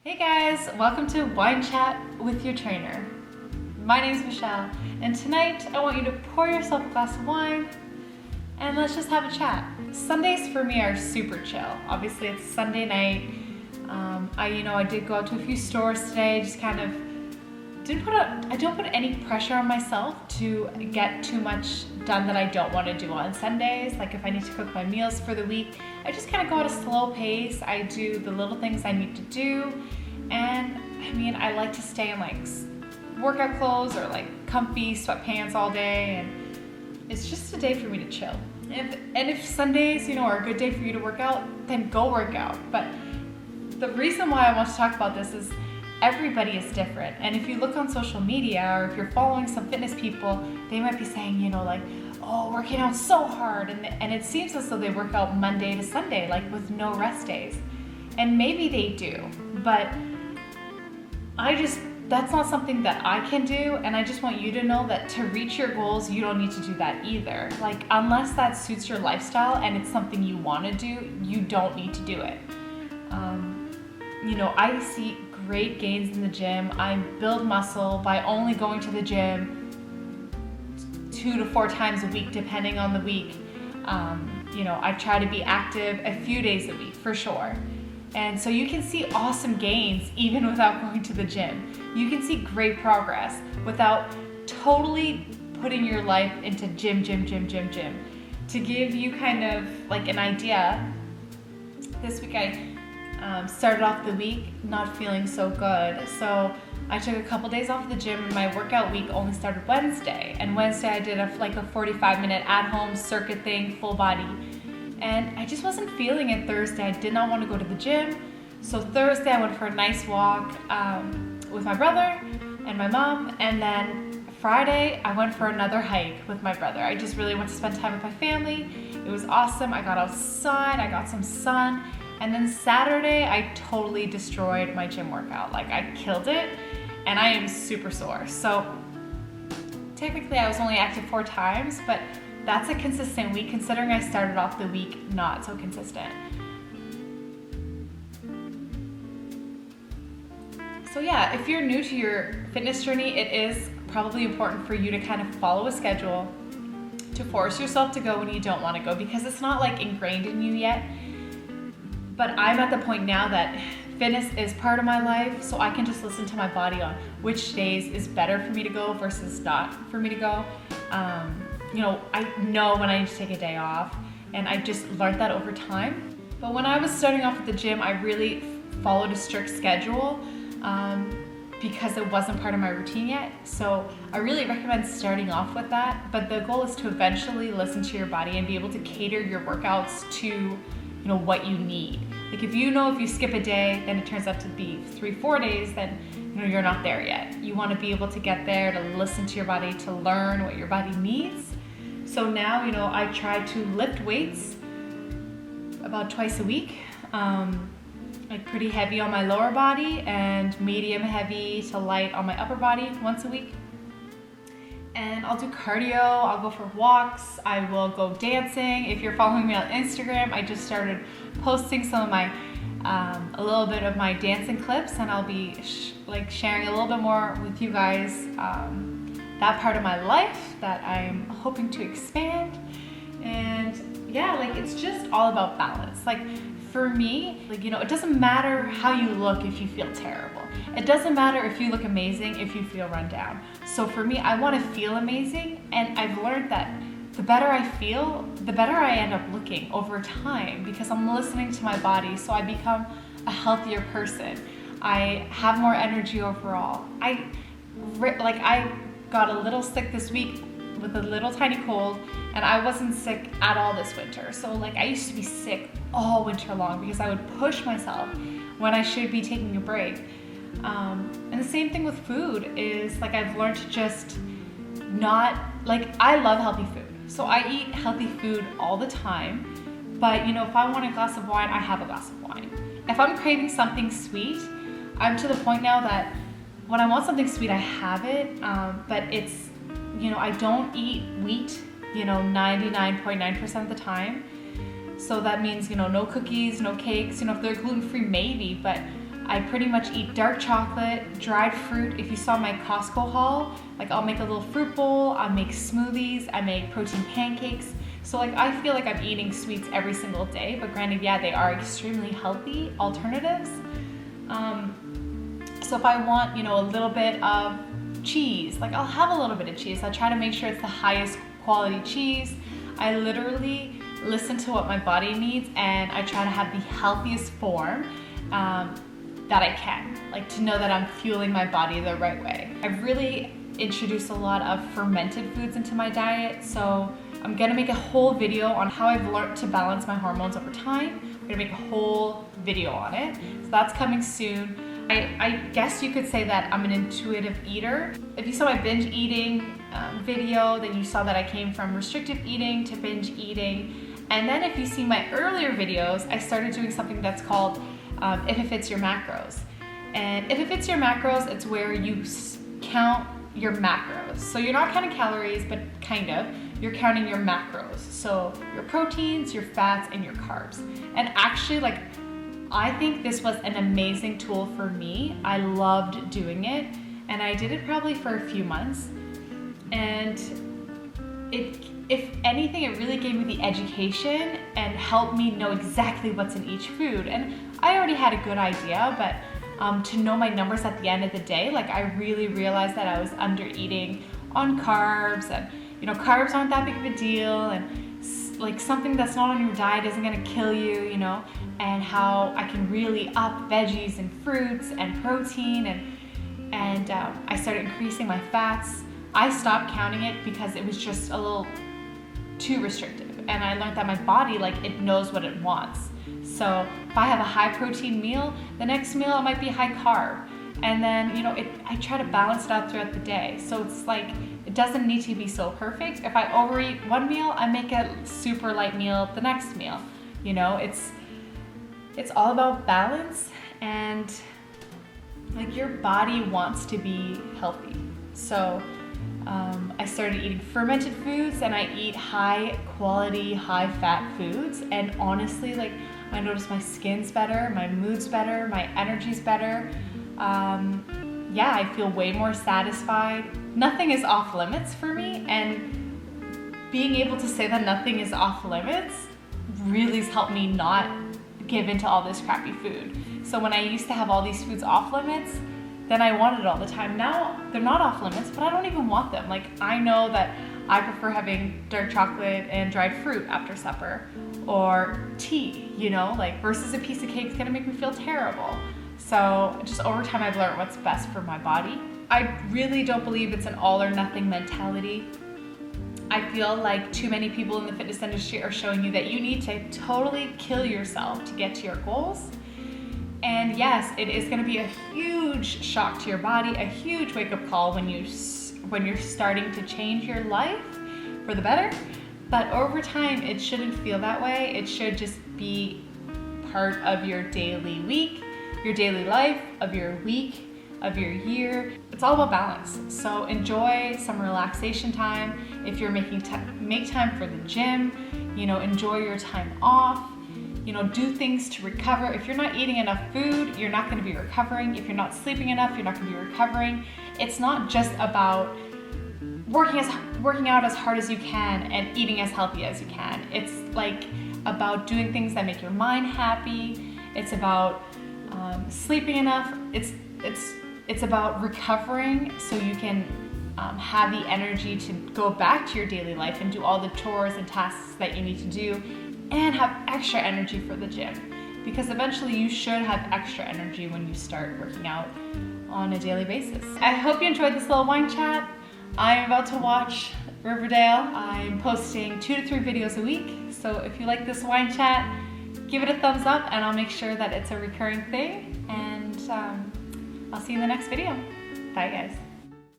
Hey guys, welcome to Wine Chat with your trainer. My name is Michelle, and tonight I want you to pour yourself a glass of wine and let's just have a chat. Sundays for me are super chill. Obviously it's Sunday night. I did go out to a few stores today, just kind of I don't put any pressure on myself to get too much done that I don't want to do on Sundays. Like if I need to cook my meals for the week, I just kind of go at a slow pace. I do the little things I need to do. And I like to stay in like workout clothes or like comfy sweatpants all day. And it's just a day for me to chill. If Sundays, are a good day for you to work out, then go work out. But the reason why I want to talk about this is everybody is different. And if you look on social media or if you're following some fitness people, they might be saying, working out so hard. And it seems as though they work out Monday to Sunday, like with no rest days. And maybe they do, but that's not something that I can do. And I just want you to know that to reach your goals, you don't need to do that either. Like unless that suits your lifestyle and it's something you want to do, you don't need to do it. I see great gains in the gym. I build muscle by only going to the gym 2 to 4 times a week, depending on the week. I try to be active a few days a week for sure. And so you can see awesome gains even without going to the gym. You can see great progress without totally putting your life into gym. To give you kind of like an idea, this week I started off the week not feeling so good. So I took a couple days off the gym and my workout week only started Wednesday. And Wednesday I did a 45-minute at-home circuit thing, full body. And I just wasn't feeling it Thursday. I did not want to go to the gym. So Thursday I went for a nice walk with my brother and my mom. And then Friday I went for another hike with my brother. I just really wanted to spend time with my family. It was awesome. I got outside, I got some sun. And then Saturday, I totally destroyed my gym workout. Like I killed it and I am super sore. So technically I was only active 4 times, but that's a consistent week considering I started off the week not so consistent. So yeah, if you're new to your fitness journey, it is probably important for you to kind of follow a schedule, to force yourself to go when you don't want to go because it's not like ingrained in you yet. But I'm at the point now that fitness is part of my life, so I can just listen to my body on which days is better for me to go versus not for me to go. I know when I need to take a day off, and I just learned that over time. But when I was starting off at the gym, I really followed a strict schedule because it wasn't part of my routine yet. So I really recommend starting off with that. But the goal is to eventually listen to your body and be able to cater your workouts to what you need. Like if you skip a day, then it turns out to be 3-4 days, then you're not there yet. You want to be able to get there, to listen to your body, to learn what your body needs. So now, I try to lift weights about twice a week, like pretty heavy on my lower body and medium heavy to light on my upper body once a week. And I'll do cardio, I'll go for walks, I will go dancing. If you're following me on Instagram, I just started posting some of my, a little bit of my dancing clips, and I'll be sharing a little bit more with you guys, that part of my life that I'm hoping to expand. And yeah, it's just all about balance. For me, it doesn't matter how you look if you feel terrible. It doesn't matter if you look amazing if you feel run down. So for me, I want to feel amazing, and I've learned that the better I feel, the better I end up looking over time because I'm listening to my body, so I become a healthier person. I have more energy overall. I got a little sick this week with a little tiny cold, and I wasn't sick at all this winter. So I used to be sick all winter long because I would push myself when I should be taking a break. And the same thing with food is I've learned to just not, I love healthy food. So I eat healthy food all the time, but if I want a glass of wine, I have a glass of wine. If I'm craving something sweet, I'm to the point now that when I want something sweet, I have it, but it's, I don't eat wheat, 99.9% of the time. So that means, no cookies, no cakes, if they're gluten-free, maybe, but I pretty much eat dark chocolate, dried fruit. If you saw my Costco haul, like I'll make a little fruit bowl, I make smoothies, I make protein pancakes. So like I feel like I'm eating sweets every single day, but granted, yeah, they are extremely healthy alternatives. So if I want, a little bit of cheese, like I'll have a little bit of cheese. I try to make sure it's the highest quality cheese. I literally listen to what my body needs, and I try to have the healthiest form that I can, like to know that I'm fueling my body the right way. I've really introduced a lot of fermented foods into my diet, so I'm gonna make a whole video on how I've learned to balance my hormones over time. I'm gonna make a whole video on it, so that's coming soon. I guess you could say that I'm an intuitive eater. If you saw my binge eating video, then you saw that I came from restrictive eating to binge eating. And then if you see my earlier videos, I started doing something that's called If It Fits Your Macros. And If It Fits Your Macros, it's where you count your macros. So you're not counting calories, but kind of. You're counting your macros. So your proteins, your fats, and your carbs. And actually, I think this was an amazing tool for me. I loved doing it, and I did it probably for a few months. And if anything, it really gave me the education and helped me know exactly what's in each food. And I already had a good idea, but to know my numbers at the end of the day, I really realized that I was under eating on carbs, and carbs aren't that big of a deal, and something that's not on your diet isn't gonna kill you, and how I can really up veggies and fruits and protein, and I started increasing my fats. I stopped counting it because it was just a little too restrictive, and I learned that my body, it knows what it wants. So if I have a high protein meal, the next meal it might be high carb, and then I try to balance it out throughout the day. So it's it doesn't need to be so perfect. If I overeat one meal, I make a super light meal the next meal. It's all about balance, and your body wants to be healthy. So I started eating fermented foods, and I eat high quality, high fat foods. And honestly, I notice my skin's better, my mood's better, my energy's better. I feel way more satisfied. Nothing is off limits for me, and being able to say that nothing is off limits really has helped me not give into all this crappy food. So when I used to have all these foods off limits, then I wanted it all the time. Now they're not off limits, but I don't even want them. I know that I prefer having dark chocolate and dried fruit after supper, or tea, versus a piece of cake is gonna make me feel terrible. So just over time, I've learned what's best for my body. I really don't believe it's an all or nothing mentality. I feel like too many people in the fitness industry are showing you that you need to totally kill yourself to get to your goals. And yes, it is going to be a huge shock to your body, a huge wake-up call when you're starting to change your life for the better. But over time, it shouldn't feel that way. It should just be part of your daily week, your daily life, of your week, of your year. It's all about balance. So enjoy some relaxation time. If you're making make time for the gym, enjoy your time off. Do things to recover. If you're not eating enough food, you're not going to be recovering. If you're not sleeping enough, you're not going to be recovering. It's not just about working out as hard as you can and eating as healthy as you can. It's about doing things that make your mind happy. It's about sleeping enough. It's about recovering so you can have the energy to go back to your daily life and do all the chores and tasks that you need to do, and have extra energy for the gym, because eventually you should have extra energy when you start working out on a daily basis. I hope you enjoyed this little wine chat. I'm about to watch Riverdale. I'm posting 2 to 3 videos a week, so if you like this wine chat, give it a thumbs up, and I'll make sure that it's a recurring thing. And I'll see you in the next video. Bye guys.